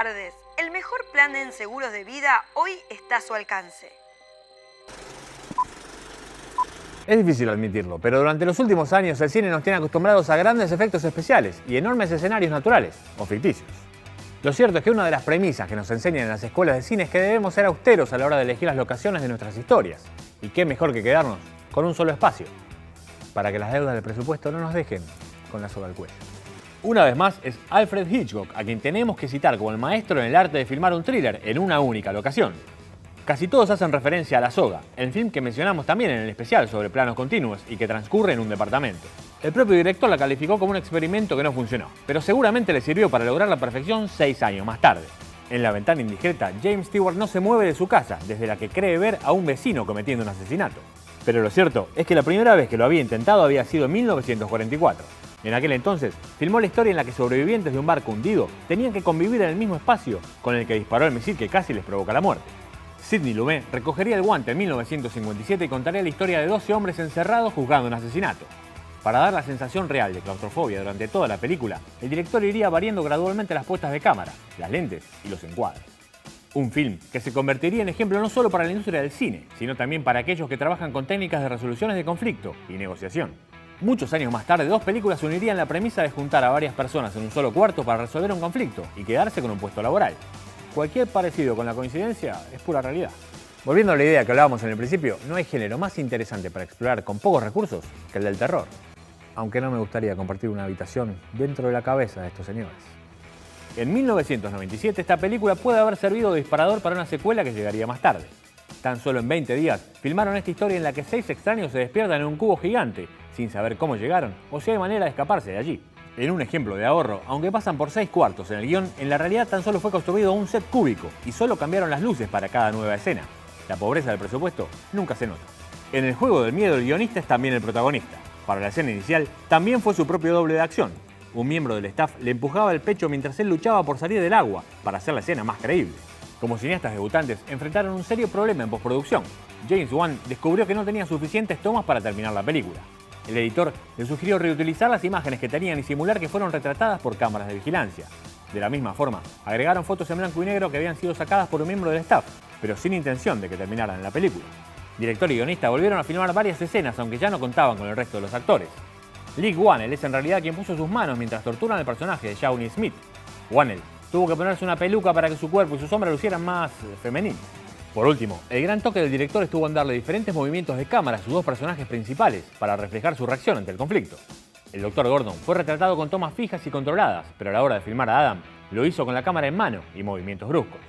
tardes. El mejor plan en seguros de vida hoy está a su alcance. Es difícil admitirlo, pero durante los últimos años el cine nos tiene acostumbrados a grandes efectos especiales y enormes escenarios naturales o ficticios. Lo cierto es que una de las premisas que nos enseñan en las escuelas de cine es que debemos ser austeros a la hora de elegir las locaciones de nuestras historias. Y qué mejor que quedarnos con un solo espacio, para que las deudas del presupuesto no nos dejen con la soga al cuello. Una vez más es Alfred Hitchcock, a quien tenemos que citar como el maestro en el arte de filmar un thriller en una única locación. Casi todos hacen referencia a La Soga, el film que mencionamos también en el especial sobre planos continuos y que transcurre en un departamento. El propio director la calificó como un experimento que no funcionó, pero seguramente le sirvió para lograr la perfección 6 años más tarde. En La ventana indiscreta, James Stewart no se mueve de su casa, desde la que cree ver a un vecino cometiendo un asesinato. Pero lo cierto es que la primera vez que lo había intentado había sido en 1944. En aquel entonces, filmó la historia en la que sobrevivientes de un barco hundido tenían que convivir en el mismo espacio con el que disparó el misil que casi les provoca la muerte. Sidney Lumet recogería el guante en 1957 y contaría la historia de 12 hombres encerrados juzgando un asesinato. Para dar la sensación real de claustrofobia durante toda la película, el director iría variando gradualmente las puestas de cámara, las lentes y los encuadres. Un film que se convertiría en ejemplo no solo para la industria del cine, sino también para aquellos que trabajan con técnicas de resoluciones de conflicto y negociación. Muchos años más tarde, 2 películas unirían la premisa de juntar a varias personas en un solo cuarto para resolver un conflicto y quedarse con un puesto laboral. Cualquier parecido con la coincidencia es pura realidad. Volviendo a la idea que hablábamos en el principio, no hay género más interesante para explorar con pocos recursos que el del terror. Aunque no me gustaría compartir una habitación dentro de la cabeza de estos señores. En 1997 esta película puede haber servido de disparador para una secuela que llegaría más tarde. Tan solo en 20 días filmaron esta historia en la que 6 extraños se despiertan en un cubo gigante, sin saber cómo llegaron o si hay manera de escaparse de allí. En un ejemplo de ahorro, aunque pasan por 6 cuartos en el guión, en la realidad tan solo fue construido un set cúbico y solo cambiaron las luces para cada nueva escena. La pobreza del presupuesto nunca se nota. En el juego del miedo el guionista es también el protagonista. Para la escena inicial también fue su propio doble de acción. Un miembro del staff le empujaba el pecho mientras él luchaba por salir del agua para hacer la escena más creíble. Como cineastas debutantes enfrentaron un serio problema en postproducción. James Wan descubrió que no tenía suficientes tomas para terminar la película. El editor le sugirió reutilizar las imágenes que tenían y simular que fueron retratadas por cámaras de vigilancia. De la misma forma, agregaron fotos en blanco y negro que habían sido sacadas por un miembro del staff, pero sin intención de que terminaran en la película. Director y guionista volvieron a filmar varias escenas, aunque ya no contaban con el resto de los actores. Lee Whannell es en realidad quien puso sus manos mientras torturan al personaje de Shawnee Smith. Whannell tuvo que ponerse una peluca para que su cuerpo y su sombra lucieran más femeninos. Por último, el gran toque del director estuvo en darle diferentes movimientos de cámara a sus 2 personajes principales para reflejar su reacción ante el conflicto. El Dr. Gordon fue retratado con tomas fijas y controladas, pero a la hora de filmar a Adam, lo hizo con la cámara en mano y movimientos bruscos.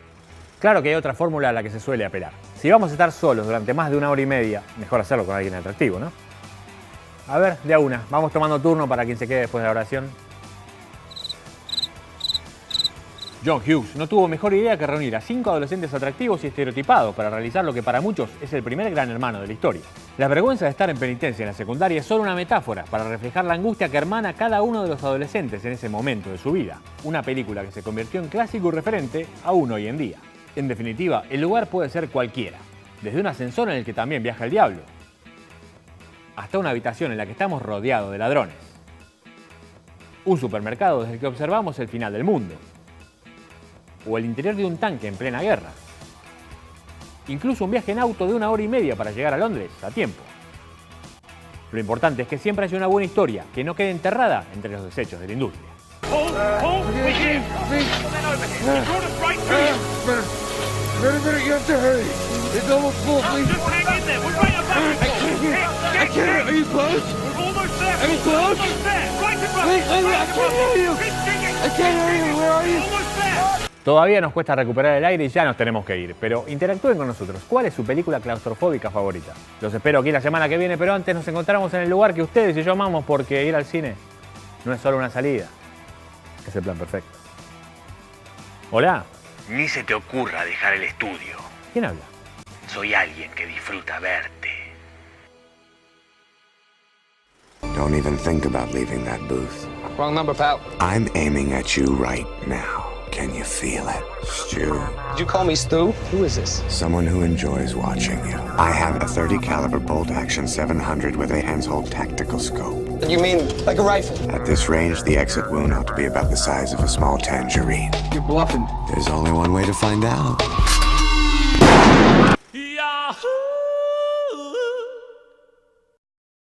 Claro que hay otra fórmula a la que se suele apelar. Si vamos a estar solos durante más de 1 hora y media, mejor hacerlo con alguien atractivo, ¿no? A ver, de a una, vamos tomando turno para quien se quede después de la oración. John Hughes no tuvo mejor idea que reunir a 5 adolescentes atractivos y estereotipados para realizar lo que para muchos es el primer gran hermano de la historia. La vergüenza de estar en penitencia en la secundaria es solo una metáfora para reflejar la angustia que hermana a cada uno de los adolescentes en ese momento de su vida. Una película que se convirtió en clásico y referente aún hoy en día. En definitiva, el lugar puede ser cualquiera, desde un ascensor en el que también viaja el diablo, hasta una habitación en la que estamos rodeados de ladrones. Un supermercado desde el que observamos el final del mundo. O el interior de un tanque en plena guerra. Incluso un viaje en auto de 1 hora y media para llegar a Londres a tiempo. Lo importante es que siempre haya una buena historia que no quede enterrada entre los desechos de la industria. Todavía nos cuesta recuperar el aire y ya nos tenemos que ir, pero interactúen con nosotros. ¿Cuál es su película claustrofóbica favorita? Los espero aquí la semana que viene, pero antes nos encontramos en el lugar que ustedes y yo amamos, porque ir al cine no es solo una salida, es el plan perfecto. ¿Hola? Ni se te ocurra dejar el estudio. ¿Quién habla? Soy alguien que disfruta verte. Don't even think about leaving that booth. Wrong number, pal. I'm aiming at you right now. Can you feel it? Stu. Did you call me Stu? Who is this? Someone who enjoys watching you. I have a .30 caliber bolt action 700 with a Hensoldt tactical scope. You mean like a rifle? At this range, the exit wound ought to be about the size of a small tangerine. You're bluffing. There's only one way to find out.